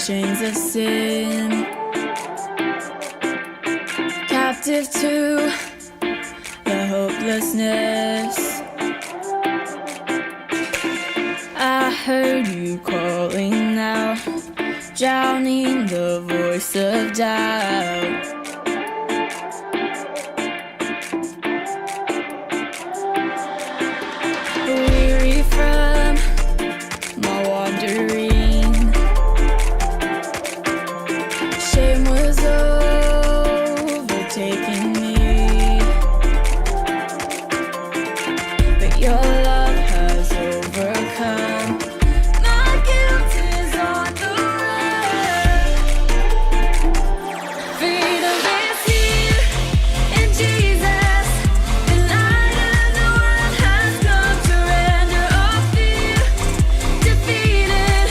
chains of sin, captive to the hopelessness. I heard you calling now, drowning the voice of doubt. Weary from my wandering, shame was overtaking me, but your love has overcome. My guilt is on the run. Freedom is here in Jesus. The light of the world has come. Surrender all fear, defeated.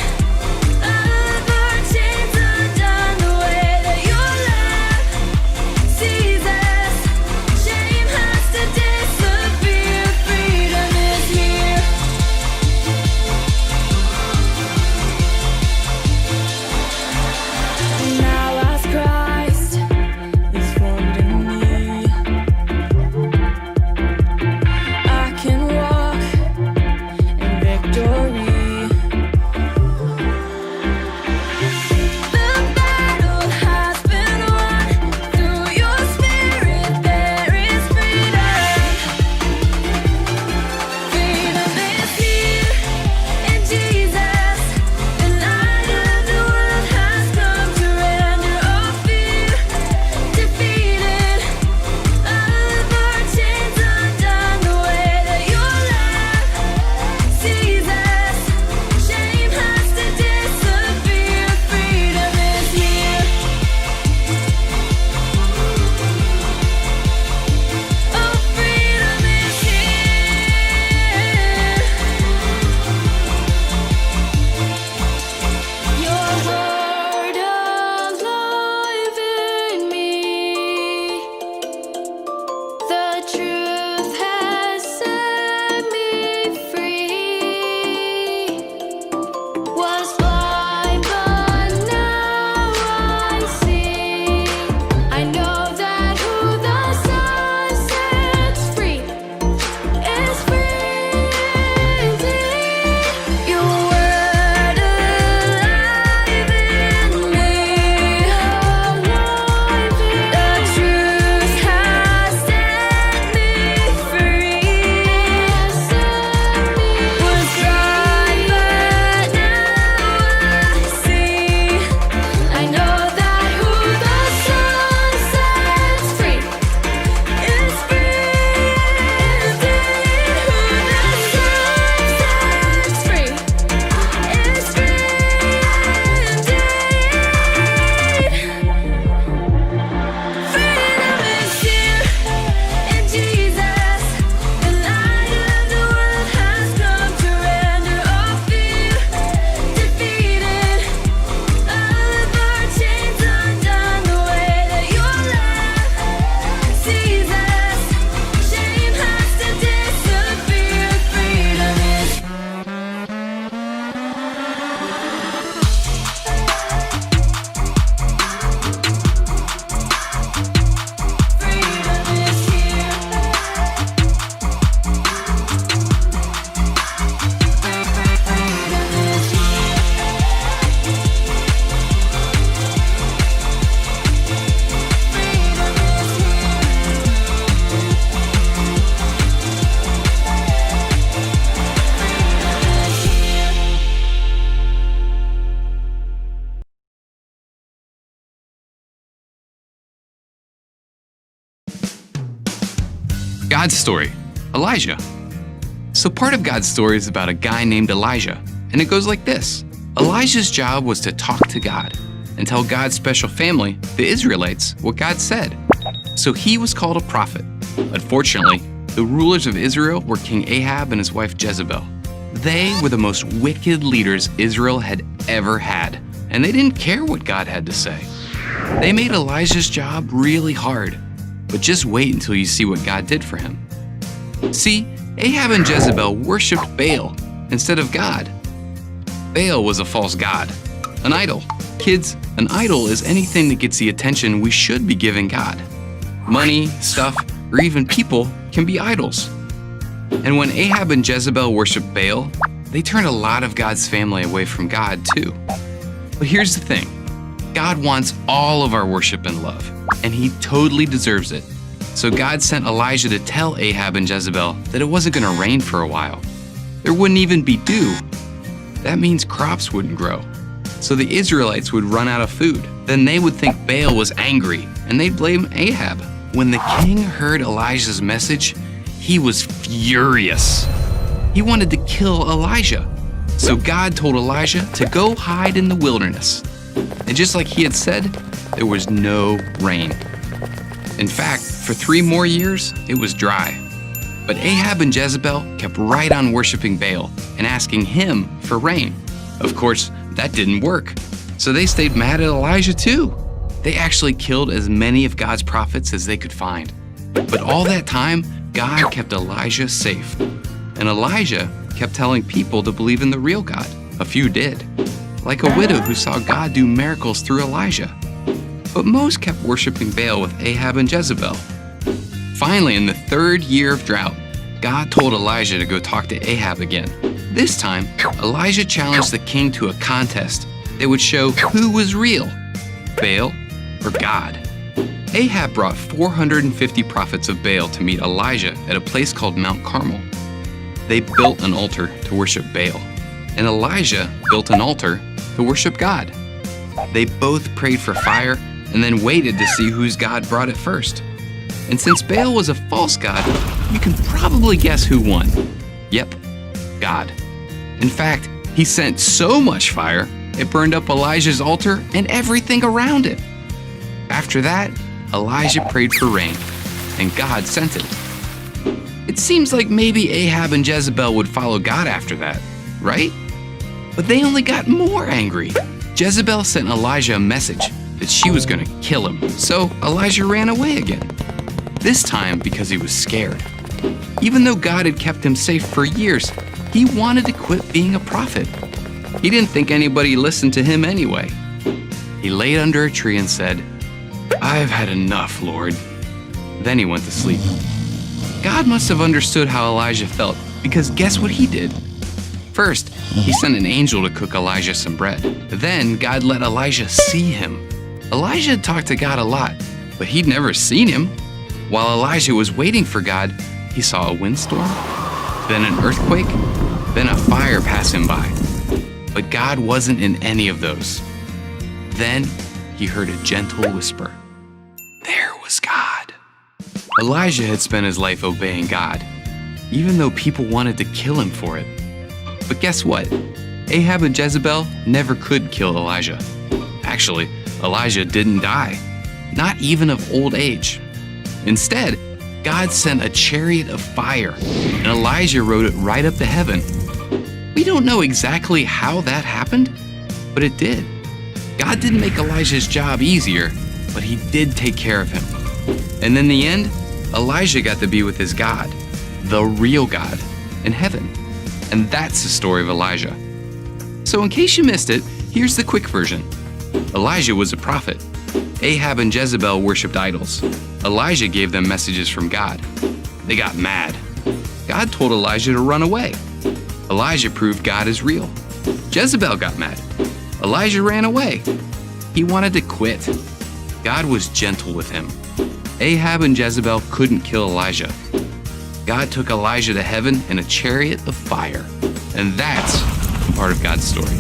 All our chains undone. The way that your love sees us, shame has to disappear. Freedom is here. Now as Christ is formed in me, I can walk in victory. The battle has been won. Through your spirit there is freedom. Freedom is here in Jesus. The light of the world has come. Surrender all fear, defeated. All of our chains undone. The way that your love sees us, shame has to disappear. Freedom is here. Oh, freedom is here. Your heart alive in me. The truth has set me free. Was blind, but now I see. I know that who the Son sets free is free indeed. Your word alive in me. The truth has set me free. Was blind, but now I see. I know that who the Son sets free is free indeed. Who the Son sets free is free indeed. Freedom is here in Jesus. The light of the world has come. Surrender all fear, defeated. All of our chains undone. The way that your love sees us, shame has to disappear. Freedom is freedom is here. Freedom is God's story, Elijah. So part of God's story is about a guy named Elijah, and it goes like this. Elijah's job was to talk to God and tell God's special family, the Israelites, what God said. So he was called a prophet. Unfortunately, the rulers of Israel were King Ahab and his wife Jezebel. They were the most wicked leaders Israel had ever had, and they didn't care what God had to say. They made Elijah's job really hard, but just wait until you see what God did for him. See, Ahab and Jezebel worshipped Baal instead of God. Baal was a false god. An idol. Kids, an idol is anything that gets the attention we should be giving God. Money, stuff, or even people can be idols. And when Ahab and Jezebel worshiped Baal, they turned a lot of God's family away from God too. But here's the thing. God wants all of our worship and love, and he totally deserves it. So God sent Elijah to tell Ahab and Jezebel that it wasn't going to rain for a while. There wouldn't even be dew. That means crops wouldn't grow. So the Israelites would run out of food. Then they would think Baal was angry, and they'd blame Ahab. When the king heard Elijah's message, he was furious. He wanted to kill Elijah. So God told Elijah to go hide in the wilderness. And just like he had said, there was no rain. In fact, for 3 more years, it was dry. But Ahab and Jezebel kept right on worshiping Baal and asking him for rain. Of course, that didn't work. So they stayed mad at Elijah too. They actually killed as many of God's prophets as they could find. But all that time, God kept Elijah safe. And Elijah kept telling people to believe in the real God. A few did, like a widow who saw God do miracles through Elijah. But most kept worshiping Baal with Ahab and Jezebel. Finally, in the 3rd year of drought, God told Elijah to go talk to Ahab again. This time, Elijah challenged the king to a contest that would show who was real, Baal or God. Ahab brought 450 prophets of Baal to meet Elijah at a place called Mount Carmel. They built an altar to worship Baal, and Elijah built an altar to worship God. They both prayed for fire and then waited to see whose God brought it first. And since Baal was a false god, you can probably guess who won. Yep, God. In fact, he sent so much fire, it burned up Elijah's altar and everything around it. After that, Elijah prayed for rain, and God sent it. It seems like maybe Ahab and Jezebel would follow God after that, right? But they only got more angry. Jezebel sent Elijah a message that she was going to kill him, so Elijah ran away again. This time because he was scared. Even though God had kept him safe for years, he wanted to quit being a prophet. He didn't think anybody listened to him anyway. He laid under a tree and said, "I've had enough, Lord." Then he went to sleep. God must have understood how Elijah felt, because guess what he did? First, he sent an angel to cook Elijah some bread. Then God let Elijah see him. Elijah had talked to God a lot, but he'd never seen him. While Elijah was waiting for God, he saw a windstorm, then an earthquake, then a fire pass him by. But God wasn't in any of those. Then he heard a gentle whisper. There was God. Elijah had spent his life obeying God, even though people wanted to kill him for it. But guess what? Ahab and Jezebel never could kill Elijah. Actually, Elijah didn't die, not even of old age. Instead, God sent a chariot of fire, and Elijah rode it right up to heaven. We don't know exactly how that happened, but it did. God didn't make Elijah's job easier, but he did take care of him. And in the end, Elijah got to be with his God, the real God, in heaven. And that's the story of Elijah. So in case you missed it, here's the quick version. Elijah was a prophet. Ahab and Jezebel worshipped idols. Elijah gave them messages from God. They got mad. God told Elijah to run away. Elijah proved God is real. Jezebel got mad. Elijah ran away. He wanted to quit. God was gentle with him. Ahab and Jezebel couldn't kill Elijah. God took Elijah to heaven in a chariot of fire. And that's part of God's story.